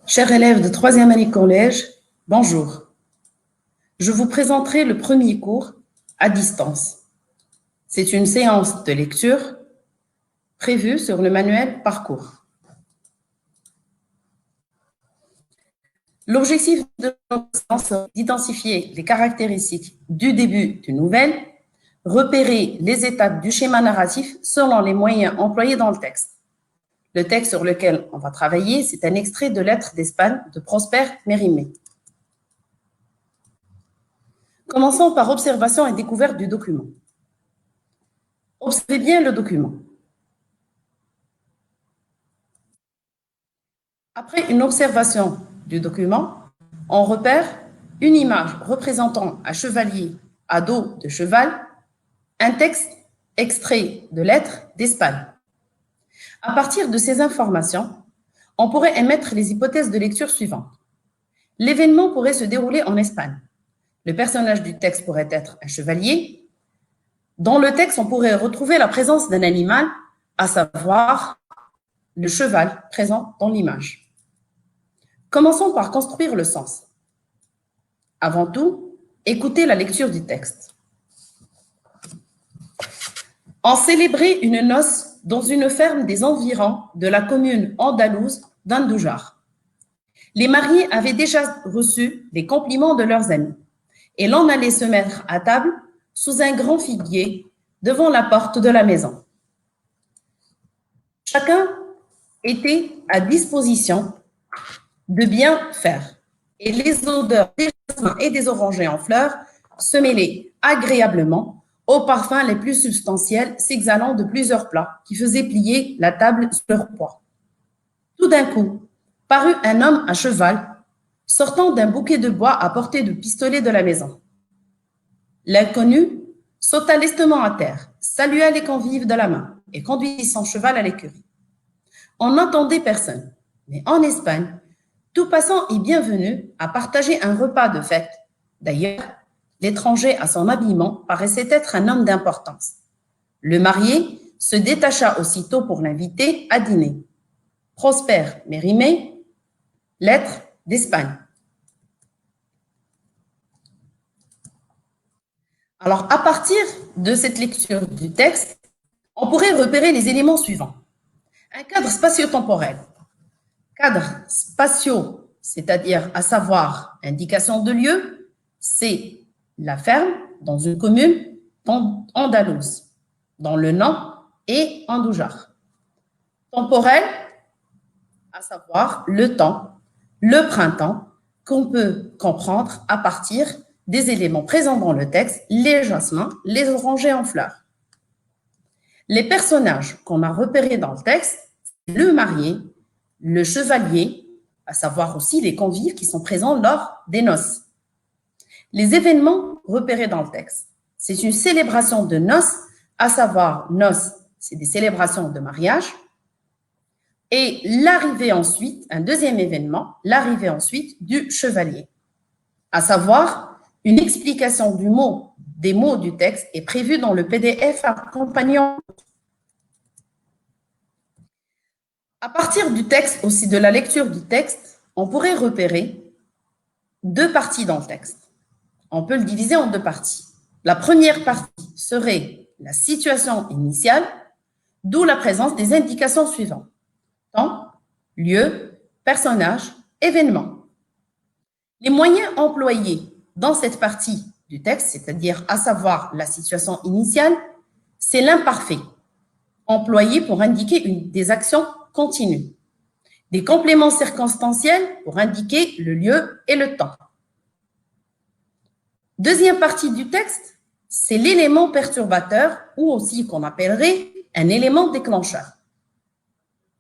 Chers élèves de 3e année collège, bonjour. Je vous présenterai le premier cours à distance. C'est une séance de lecture prévue sur le manuel Parcours. L'objectif de notre séance est d'identifier les caractéristiques du début d'une nouvelle, repérer les étapes du schéma narratif selon les moyens employés dans le texte. Le texte sur lequel on va travailler, c'est un extrait de Lettres d'Espagne de Prosper Mérimée. Commençons par observation et découverte du document. Observez bien le document. Après une observation du document, on repère une image représentant un chevalier à dos de cheval, un texte extrait de Lettres d'Espagne. À partir de ces informations, on pourrait émettre les hypothèses de lecture suivantes. L'événement pourrait se dérouler en Espagne. Le personnage du texte pourrait être un chevalier. Dans le texte, on pourrait retrouver la présence d'un animal, à savoir le cheval présent dans l'image. Commençons par construire le sens. Avant tout, écoutez la lecture du texte. On célébrait une noce dans une ferme des environs de la commune andalouse d'Andújar. Les mariés avaient déjà reçu les compliments de leurs amis et l'on allait se mettre à table sous un grand figuier devant la porte de la maison. Chacun était à disposition de bien faire et les odeurs des jasmins et des orangers en fleurs se mêlaient agréablement aux parfums les plus substantiels s'exhalant de plusieurs plats qui faisaient plier la table sur leur poids. Tout d'un coup, parut un homme à cheval sortant d'un bouquet de bois à portée de pistolet de la maison. L'inconnu sauta lestement à terre, salua les convives de la main et conduisit son cheval à l'écurie. On n'entendait personne, mais en Espagne, tout passant est bienvenu à partager un repas de fête. D'ailleurs, l'étranger à son habillement paraissait être un homme d'importance. Le marié se détacha aussitôt pour l'inviter à dîner. Prosper Mérimée, Lettres d'Espagne. Alors, à partir de cette lecture du texte, on pourrait repérer les éléments suivants. Un cadre spatio-temporel. Cadre spatio, c'est-à-dire à savoir indication de lieu, c'est la ferme dans une commune andalouse, dont le nom est Andújar. Temporel, à savoir le temps, le printemps, qu'on peut comprendre à partir des éléments présents dans le texte, les jasmins, les orangers en fleurs. Les personnages qu'on a repérés dans le texte, le marié, le chevalier, à savoir aussi les convives qui sont présents lors des noces. Les événements repérés dans le texte, c'est une célébration de noces, à savoir noces, c'est des célébrations de mariage, et l'arrivée ensuite, un deuxième événement, l'arrivée ensuite du chevalier, à savoir une explication des mots du texte est prévue dans le PDF accompagnant. À partir du texte, aussi de la lecture du texte, on pourrait repérer deux parties dans le texte. On peut le diviser en deux parties. La première partie serait la situation initiale, d'où la présence des indications suivantes. Temps, lieu, personnage, événement. Les moyens employés dans cette partie du texte, c'est-à-dire à savoir la situation initiale, c'est l'imparfait, employé pour indiquer des actions continues. Des compléments circonstanciels pour indiquer le lieu et le temps. Deuxième partie du texte, c'est l'élément perturbateur ou aussi qu'on appellerait un élément déclencheur.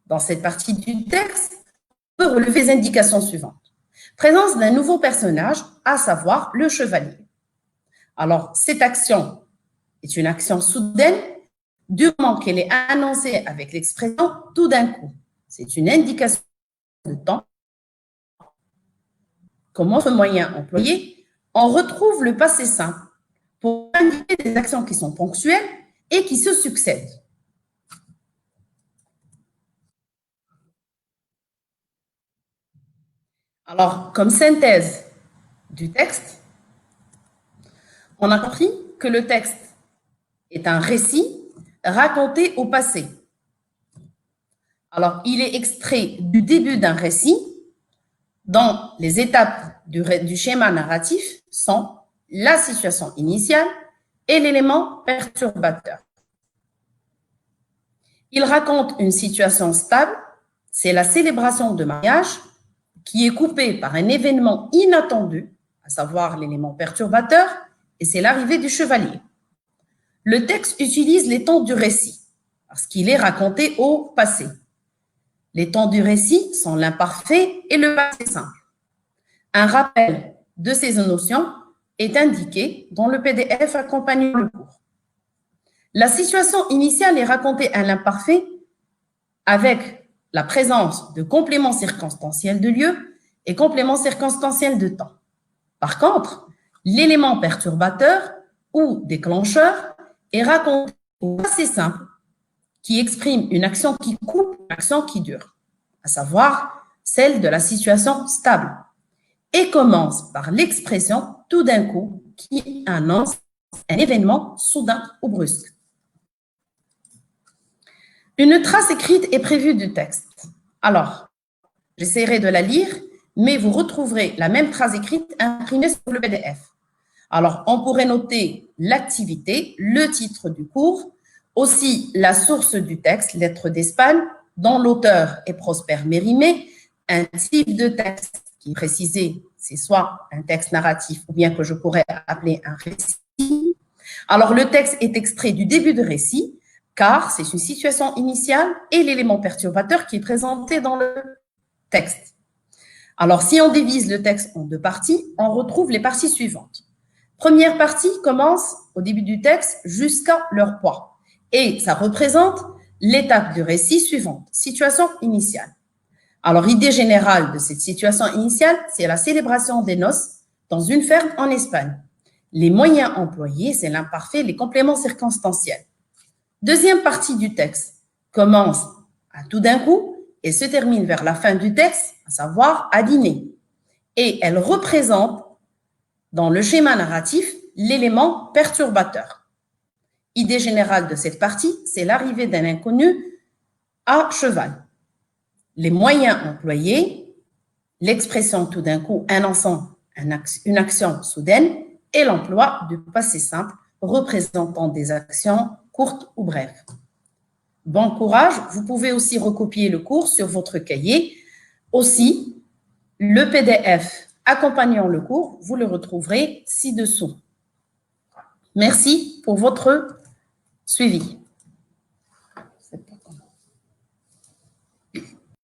Dans cette partie du texte, on peut relever les indications suivantes. Présence d'un nouveau personnage, à savoir le chevalier. Alors, cette action est une action soudaine, du moment qu'elle est annoncée avec l'expression « tout d'un coup ». C'est une indication de temps. Comme autre moyen employé, on retrouve le passé simple pour indiquer des actions qui sont ponctuelles et qui se succèdent. Alors, comme synthèse du texte, on a compris que le texte est un récit raconté au passé. Alors, il est extrait du début d'un récit dont les étapes du schéma narratif sont la situation initiale et l'élément perturbateur. Il raconte une situation stable, c'est la célébration de mariage qui est coupée par un événement inattendu, à savoir l'élément perturbateur, et c'est l'arrivée du chevalier. Le texte utilise les temps du récit, parce qu'il est raconté au passé. Les temps du récit sont l'imparfait et le passé simple. Un rappel de ces notions est indiqué dans le PDF accompagnant le cours. La situation initiale est racontée à l'imparfait avec la présence de compléments circonstanciels de lieu et compléments circonstanciels de temps. Par contre, l'élément perturbateur ou déclencheur est raconté au passé simple qui exprime une action qui coupe, une action qui dure, à savoir celle de la situation stable, et commence par l'expression tout d'un coup qui annonce un événement soudain ou brusque. Une trace écrite est prévue du texte. Alors, j'essaierai de la lire, mais vous retrouverez la même trace écrite imprimée sur le PDF. Alors, on pourrait noter l'activité, le titre du cours, aussi la source du texte, lettre d'Espagne, dont l'auteur est Prosper Mérimée, un type de texte qui est précisé, c'est soit un texte narratif ou bien que je pourrais appeler un récit. Alors, le texte est extrait du début de récit, car c'est une situation initiale et l'élément perturbateur qui est présenté dans le texte. Alors, si on divise le texte en deux parties, on retrouve les parties suivantes. Première partie commence au début du texte jusqu'à leur poids. Et ça représente l'étape du récit suivante, situation initiale. Alors, idée générale de cette situation initiale, c'est la célébration des noces dans une ferme en Espagne. Les moyens employés, c'est l'imparfait, les compléments circonstanciels. Deuxième partie du texte commence à tout d'un coup et se termine vers la fin du texte, à savoir à dîner. Et elle représente, dans le schéma narratif, l'élément perturbateur. Idée générale de cette partie, c'est l'arrivée d'un inconnu à cheval. Les moyens employés, l'expression tout d'un coup annonçant une action soudaine et l'emploi du passé simple représentant des actions courtes ou brèves. Bon courage, vous pouvez aussi recopier le cours sur votre cahier. Aussi, le PDF accompagnant le cours, vous le retrouverez ci-dessous. Merci pour votre suivi.